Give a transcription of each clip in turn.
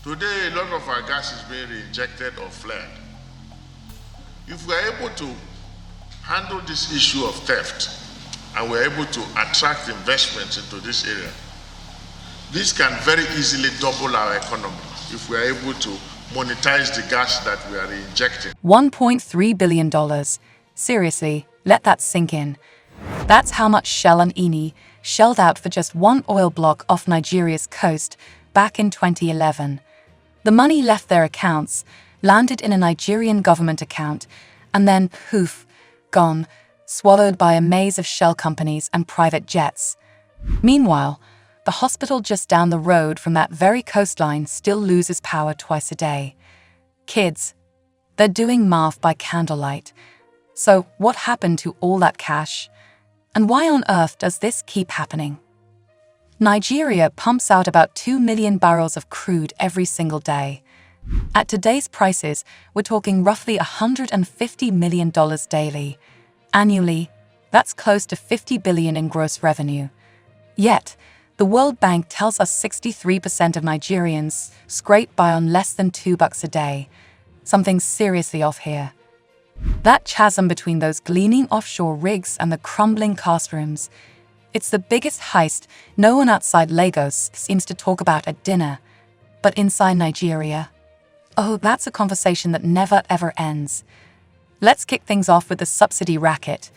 Today, a lot of our gas is being reinjected or flared. If we are able to handle this issue of theft and we're able to attract investments into this area, this can very easily double our economy if we are able to monetize the gas that we are injecting. $1.3 billion. Seriously, let that sink in. That's how much Shell and Eni shelled out for just one oil block off Nigeria's coast back in 2011. The money left their accounts, landed in a Nigerian government account, and then, poof, gone, swallowed by a maze of shell companies and private jets. Meanwhile, the hospital just down the road from that very coastline still loses power twice a day. Kids, they're doing math by candlelight. So what happened to all that cash? And why on earth does this keep happening? Nigeria pumps out about 2 million barrels of crude every single day. At today's prices, we're talking roughly $150 million daily. Annually, that's close to $50 billion in gross revenue. Yet, the World Bank tells us 63% of Nigerians scrape by on less than $2 a day. Something's seriously off here. That chasm between those gleaming offshore rigs and the crumbling cast rooms, it's the biggest heist no one outside Lagos seems to talk about at dinner. But inside Nigeria, oh, that's a conversation that never ever ends. Let's kick things off with the subsidy racket.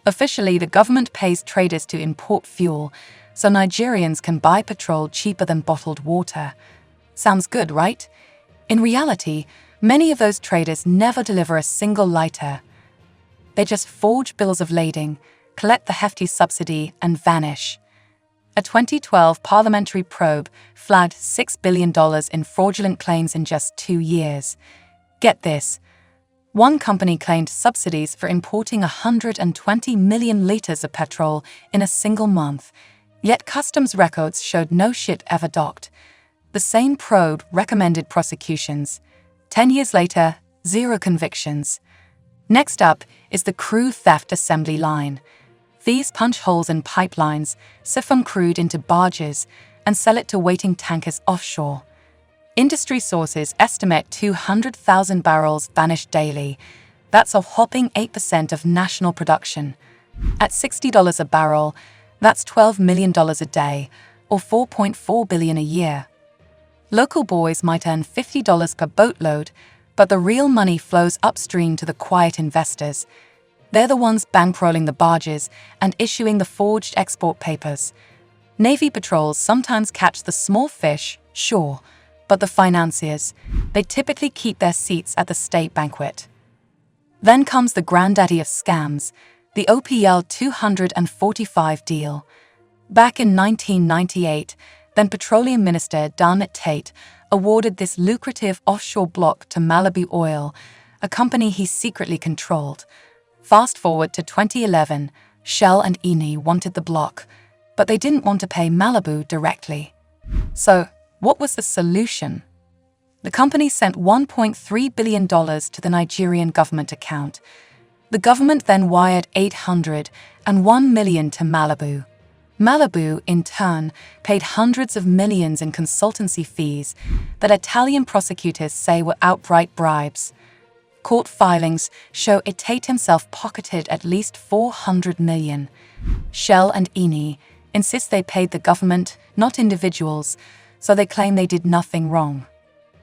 Officially, the government pays traders to import fuel, so Nigerians can buy petrol cheaper than bottled water. Sounds good, right? In reality, many of those traders never deliver a single lighter. They just forge bills of lading, collect the hefty subsidy, and vanish. A 2012 parliamentary probe flagged $6 billion in fraudulent claims in just 2 years. Get this. One company claimed subsidies for importing 120 million liters of petrol in a single month, yet customs records showed no shit ever docked. The same probe recommended prosecutions. 10 years later, 0 convictions. Next up is the crude theft assembly line. These punch holes in pipelines, siphon crude into barges, and sell it to waiting tankers offshore. Industry sources estimate 200,000 barrels vanish daily. That's a whopping 8% of national production. At $60 a barrel, that's $12 million a day, or $4.4 billion a year. Local boys might earn $50 per boatload, but the real money flows upstream to the quiet investors. They're the ones bankrolling the barges and issuing the forged export papers. Navy patrols sometimes catch the small fish, sure, but the financiers, they typically keep their seats at the state banquet. Then comes the granddaddy of scams, the OPL 245 deal. Back in 1998, then Petroleum Minister Darnett Tate awarded this lucrative offshore block to Malibu Oil, a company he secretly controlled. Fast forward to 2011, Shell and Eni wanted the block, but they didn't want to pay Malibu directly. So, what was the solution? The company sent $1.3 billion to the Nigerian government account. The government then wired $801 million to Malibu. Malibu, in turn, paid hundreds of millions in consultancy fees that Italian prosecutors say were outright bribes. Court filings show Tate himself pocketed at least $400 million. Shell and Eni insist they paid the government, not individuals, so they claim they did nothing wrong.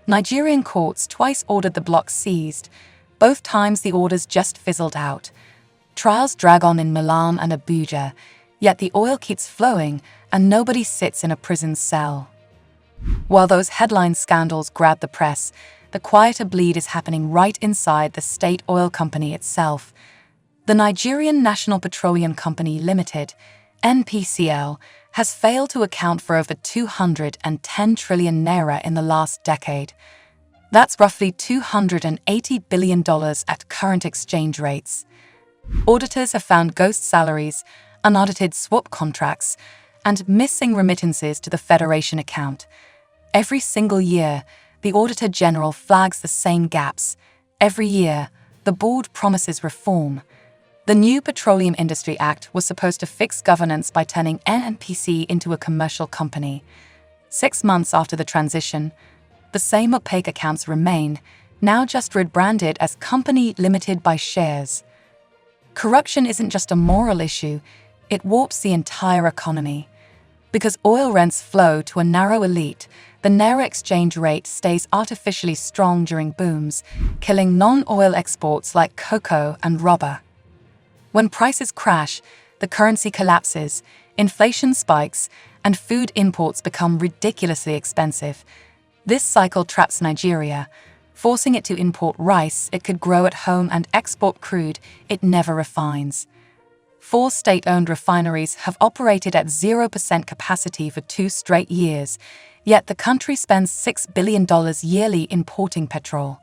Nigerian courts twice ordered the block seized. Both times the orders just fizzled out. Trials drag on in Milan and Abuja, yet the oil keeps flowing and nobody sits in a prison cell. While those headline scandals grab the press, the quieter bleed is happening right inside the state oil company itself. The Nigerian National Petroleum Company Limited, NPCL, has failed to account for over 210 trillion naira in the last decade. That's roughly $280 billion at current exchange rates. Auditors have found ghost salaries, unaudited swap contracts, and missing remittances to the Federation account. Every single year, the Auditor General flags the same gaps. Every year, the board promises reform. The new Petroleum Industry Act was supposed to fix governance by turning NNPC into a commercial company. 6 months after the transition, The same opaque accounts remain, now just rebranded as Company Limited by Shares. Corruption isn't just a moral issue, it warps the entire economy. Because oil rents flow to a narrow elite, the naira exchange rate stays artificially strong during booms, killing non-oil exports like cocoa and rubber. When prices crash, the currency collapses, inflation spikes, and food imports become ridiculously expensive. This cycle traps Nigeria, forcing it to import rice it could grow at home and export crude it never refines. 4 state-owned refineries have operated at 0% capacity for 2 straight years, yet the country spends $6 billion yearly importing petrol.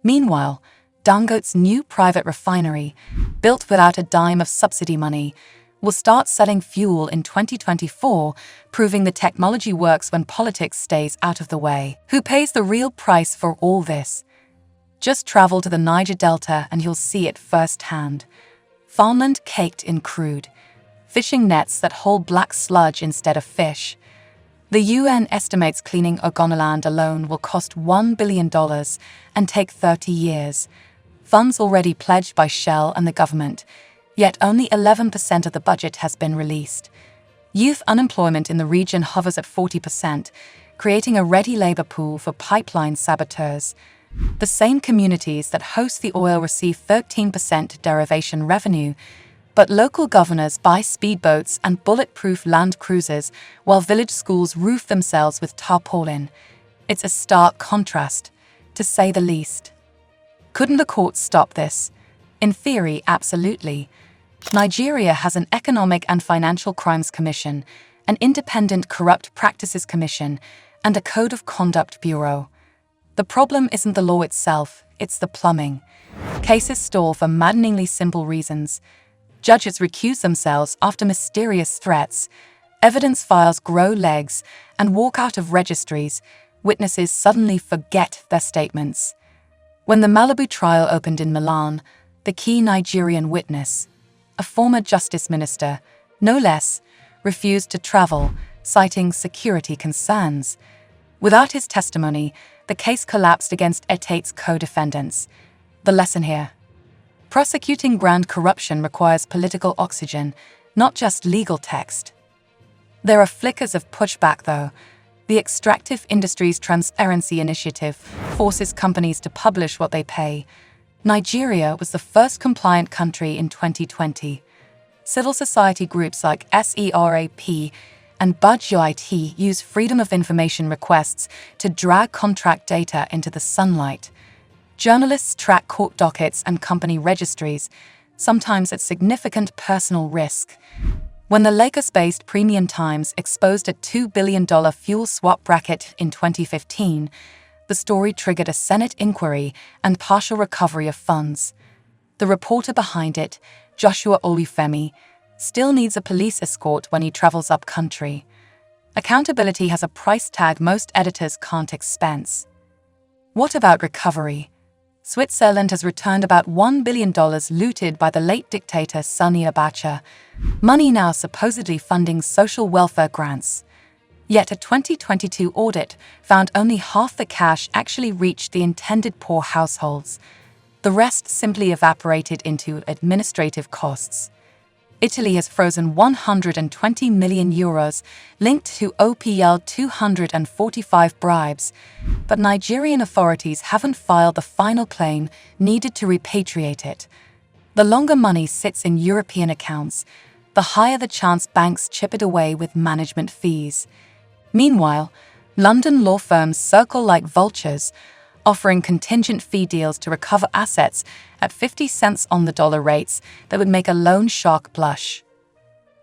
Meanwhile, Dangote's new private refinery, built without a dime of subsidy money, will start selling fuel in 2024, proving the technology works when politics stays out of the way. Who pays the real price for all this? Just travel to the Niger Delta and you'll see it firsthand. Farmland caked in crude, fishing nets that hold black sludge instead of fish. The UN estimates cleaning Ogoniland alone will cost $1 billion and take 30 years. Funds already pledged by Shell and the government, yet only 11% of the budget has been released. Youth unemployment in the region hovers at 40%, creating a ready labor pool for pipeline saboteurs. The same communities that host the oil receive 13% derivation revenue, but local governors buy speedboats and bulletproof land cruisers while village schools roof themselves with tarpaulin. It's a stark contrast, to say the least. Couldn't the courts stop this? In theory, absolutely. Nigeria has an Economic and Financial Crimes Commission, an Independent Corrupt Practices Commission, and a Code of Conduct Bureau. The problem isn't the law itself, it's the plumbing. Cases stall for maddeningly simple reasons. Judges recuse themselves after mysterious threats. Evidence files grow legs and walk out of registries. Witnesses suddenly forget their statements. When the Malibu trial opened in Milan, the key Nigerian witness, a former justice minister, no less, refused to travel, citing security concerns. Without his testimony, the case collapsed against Etate's co-defendants. The lesson here: prosecuting grand corruption requires political oxygen, not just legal text. There are flickers of pushback, though. The Extractive Industries Transparency Initiative forces companies to publish what they pay. Nigeria was the first compliant country in 2020. Civil society groups like SERAP and Budge UIT use Freedom of Information requests to drag contract data into the sunlight. Journalists track court dockets and company registries, sometimes at significant personal risk. When the Lagos-based Premium Times exposed a $2 billion fuel swap racket in 2015, the story triggered a Senate inquiry and partial recovery of funds. The reporter behind it, Joshua Olufemi, still needs a police escort when he travels up country. Accountability has a price tag most editors can't expense. What about recovery? Switzerland has returned about $1 billion looted by the late dictator Sani Abacha, money now supposedly funding social welfare grants. Yet a 2022 audit found only half the cash actually reached the intended poor households. The rest simply evaporated into administrative costs. Italy has frozen 120 million euros linked to OPL 245 bribes, but Nigerian authorities haven't filed the final claim needed to repatriate it. The longer money sits in European accounts, the higher the chance banks chip it away with management fees. Meanwhile, London law firms circle like vultures, offering contingent fee deals to recover assets at 50 cents on the dollar rates that would make a loan shark blush.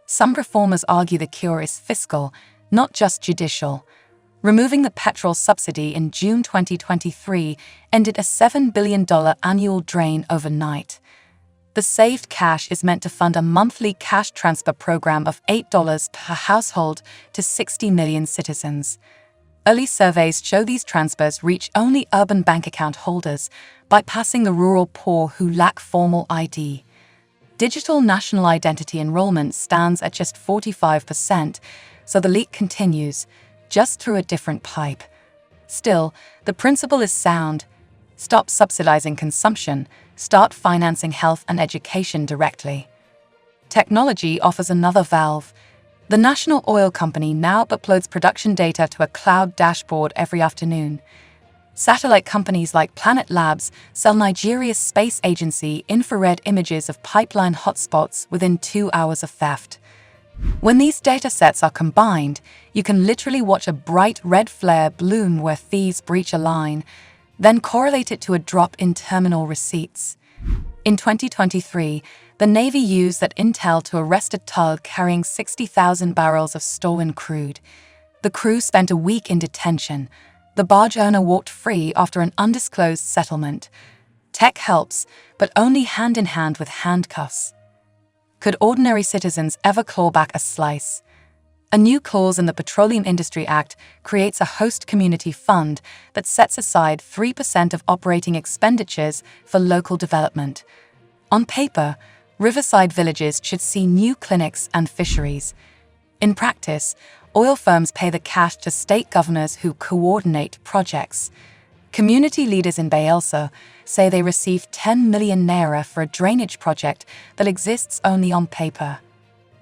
Some reformers argue the cure is fiscal, not just judicial. Removing the petrol subsidy in June 2023 ended a $7 billion annual drain overnight. The saved cash is meant to fund a monthly cash transfer program of $8 per household to 60 million citizens. Early surveys show these transfers reach only urban bank account holders, bypassing the rural poor who lack formal ID. Digital national identity enrollment stands at just 45%, so the leak continues, just through a different pipe. Still, the principle is sound. Stop subsidizing consumption, start financing health and education directly. Technology offers another valve. The national oil company now uploads production data to a cloud dashboard every afternoon. Satellite companies like Planet Labs sell Nigeria's space agency infrared images of pipeline hotspots within 2 hours of theft. When these datasets are combined, you can literally watch a bright red flare bloom where thieves breach a line, then correlate it to a drop in terminal receipts. In 2023, the Navy used that intel to arrest a tug carrying 60,000 barrels of stolen crude. The crew spent a week in detention. The barge owner walked free after an undisclosed settlement. Tech helps, but only hand in hand with handcuffs. Could ordinary citizens ever claw back a slice? A new clause in the Petroleum Industry Act creates a host community fund that sets aside 3% of operating expenditures for local development. On paper, riverside villages should see new clinics and fisheries. In practice, oil firms pay the cash to state governors who coordinate projects. Community leaders in Bayelsa say they received 10 million naira for a drainage project that exists only on paper.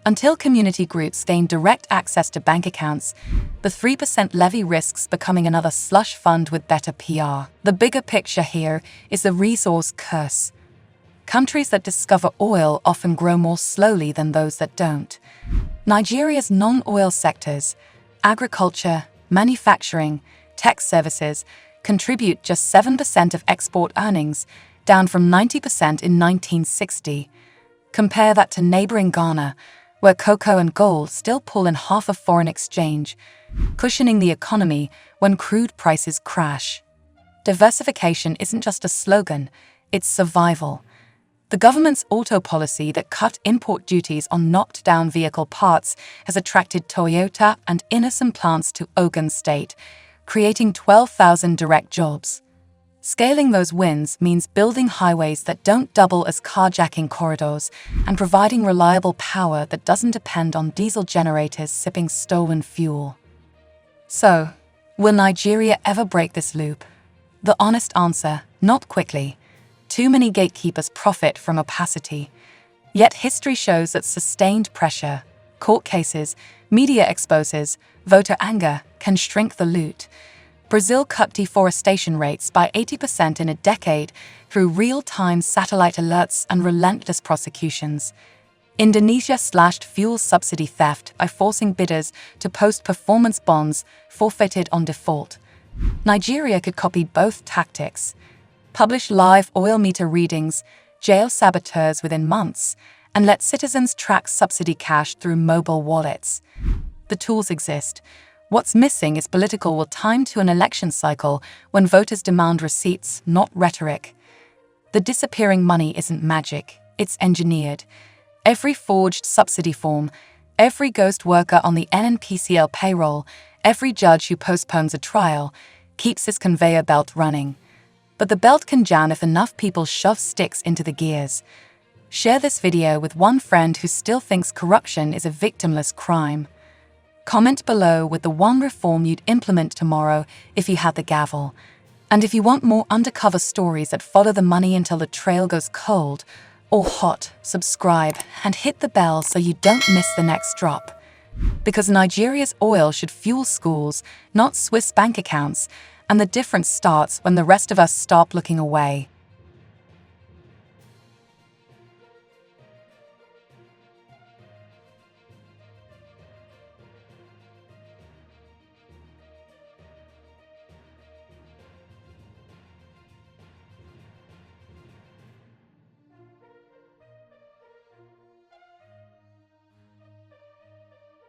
Until community groups gain direct access to bank accounts, the 3% levy risks becoming another slush fund with better PR. The bigger picture here is the resource curse. Countries that discover oil often grow more slowly than those that don't. Nigeria's non-oil sectors, agriculture, manufacturing, tech services, contribute just 7% of export earnings, down from 90% in 1960. Compare that to neighboring Ghana, where cocoa and gold still pull in half of foreign exchange, cushioning the economy when crude prices crash. Diversification isn't just a slogan, it's survival. The government's auto policy that cut import duties on knocked-down vehicle parts has attracted Toyota and Innocent plants to Ogun State, creating 12,000 direct jobs. Scaling those wins means building highways that don't double as carjacking corridors and providing reliable power that doesn't depend on diesel generators sipping stolen fuel. So, will Nigeria ever break this loop? The honest answer, not quickly. Too many gatekeepers profit from opacity. Yet history shows that sustained pressure, court cases, media exposes, voter anger can shrink the loot. Brazil cut deforestation rates by 80% in a decade through real-time satellite alerts and relentless prosecutions. Indonesia slashed fuel subsidy theft by forcing bidders to post performance bonds forfeited on default. Nigeria could copy both tactics. Publish live oil meter readings, jail saboteurs within months, and let citizens track subsidy cash through mobile wallets. The tools exist. What's missing is political will time to an election cycle when voters demand receipts, not rhetoric. The disappearing money isn't magic, it's engineered. Every forged subsidy form, every ghost worker on the NNPCL payroll, every judge who postpones a trial, keeps this conveyor belt running. But the belt can jam if enough people shove sticks into the gears. Share this video with one friend who still thinks corruption is a victimless crime. Comment below with the one reform you'd implement tomorrow if you had the gavel. And if you want more undercover stories that follow the money until the trail goes cold or hot, subscribe and hit the bell so you don't miss the next drop. Because Nigeria's oil should fuel schools, not Swiss bank accounts, and the difference starts when the rest of us stop looking away.